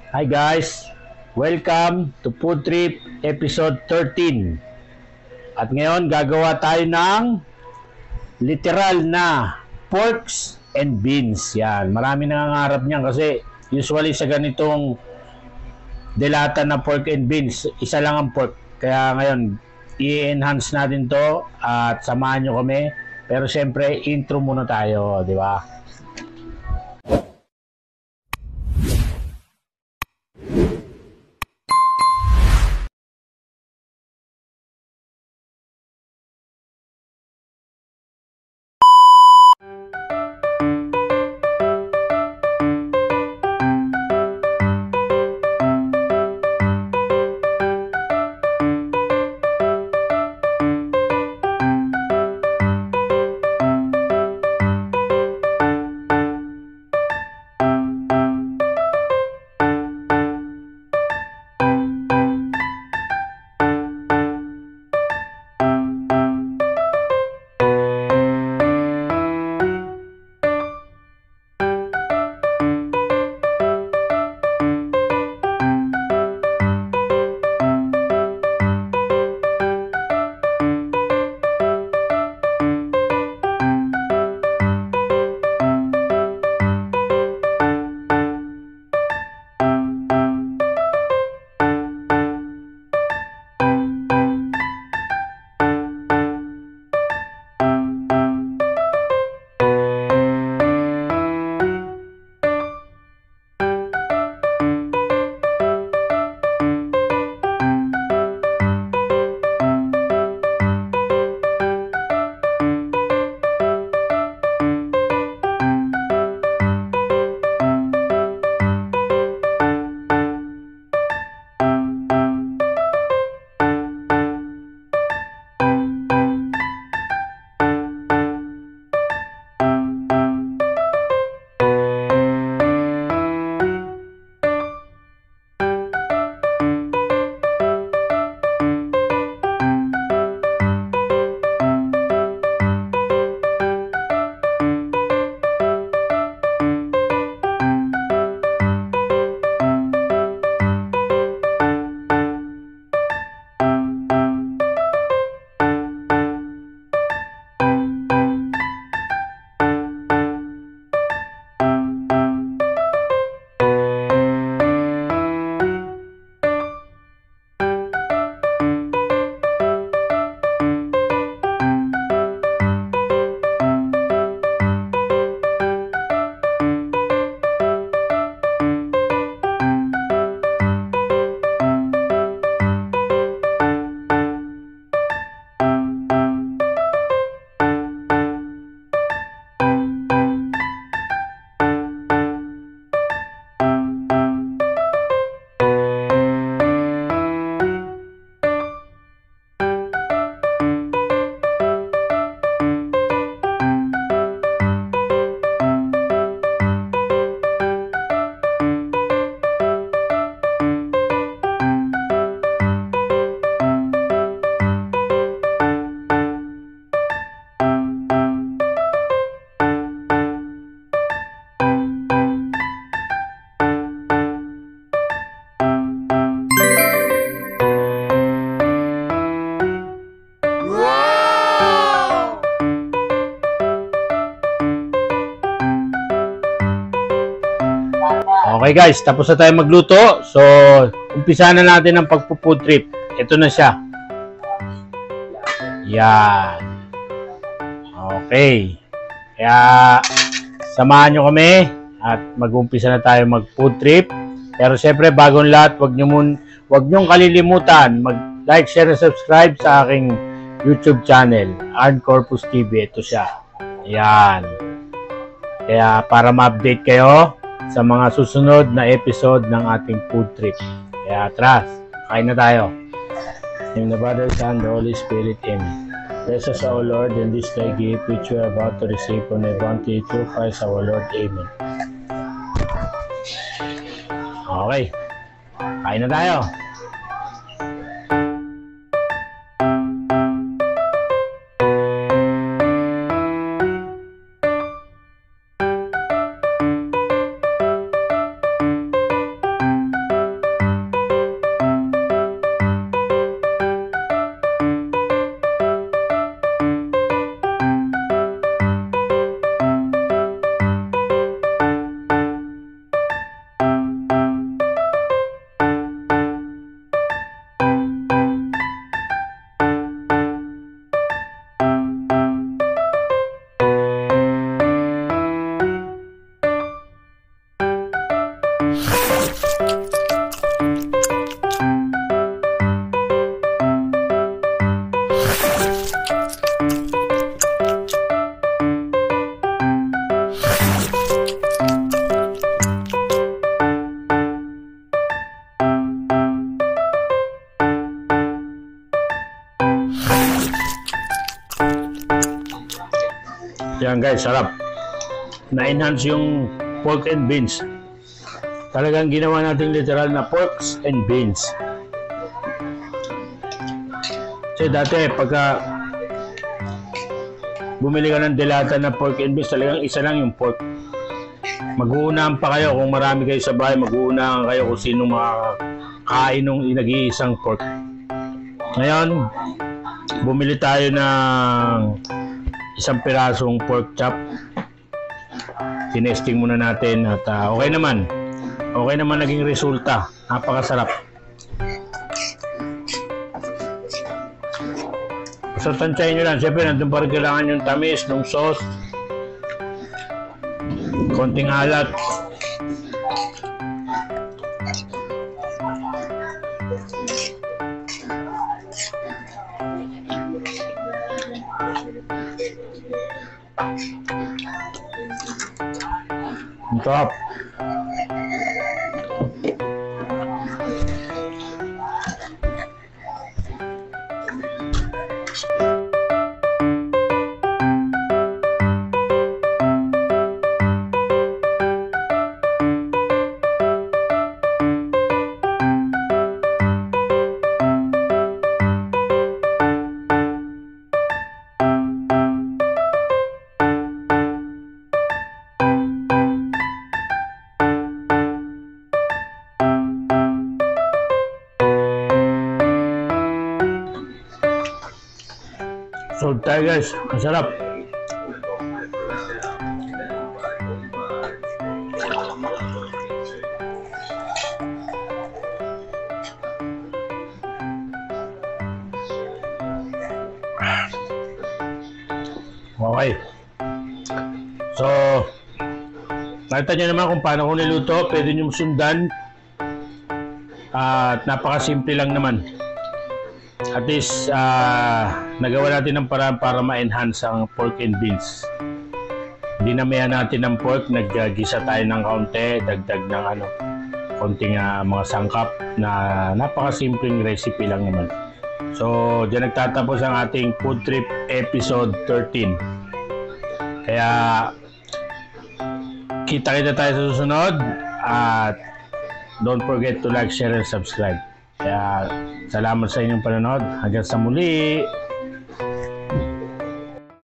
Hi guys! Welcome to Food Trip episode 13. At ngayon gagawa tayo ng literal na porks and beans. Yan, marami nangangarap niyan kasi usually sa ganitong delata na pork and beans, isa lang ang pork. Kaya ngayon, i-enhance natin to at samahan nyo kami. Pero siyempre, intro muna tayo, di ba? Okay guys, tapos na tayo magluto. So, umpisa na natin ang pagpo-food trip. Ito na siya. Yan. Okay. Kaya, samahan nyo kami at mag-umpisa na tayo mag-food trip. Pero syempre, bagong lahat, wag nyo kalilimutan mag-like, share, and subscribe sa aking YouTube channel, Arn Corpus TV. Ito siya. Yan. Kaya, para ma-update kayo sa mga susunod na episode ng ating food trip. Kaya atras, kain na tayo. In the Father, Son, the Holy Spirit, Amen. Bless us, O Lord, in this thy gift which we are about to receive from thy bounty through Christ our Lord. Amen. Okay, kain na tayo. Yan guys, sarap. Na-enhance yung pork and beans. Talagang ginawa natin literal na porks and beans. Kasi dati, pagka bumili ka ng delata na pork and beans, talagang isa lang yung pork. Mag-uunahan pa kayo kung marami kayo sa bahay, mag-uunahan kayo kung sino makakain ng nag-iisang pork. Ngayon, bumili tayo ng isang pirasong pork chop. Tinesting muna natin at okay naman. Okay naman naging resulta. Napakasarap. So, tansyahin nyo lang. Siyempre, nandun pa rin kailangan yung tamis ng sauce. Konting alat. Ang sarap. So tayo guys, ang sarap. Okay. So, nakita nyo naman kung paano ko niluto. Pwede nyo sundan. At napakasimple lang naman. At least, nagawa natin ng paraan para ma-enhance ang pork and beans. Dinamihan natin ng pork, naggisa tayo ng kaunti, dagdag ng konting mga sangkap na napakasimpleng recipe lang naman. So, dyan nagtatapos ang ating food trip episode 13. Kaya, kita-kita tayo sa susunod at don't forget to like, share, and subscribe. Kaya, salamat sa inyong panonood. Hanggang sa muli!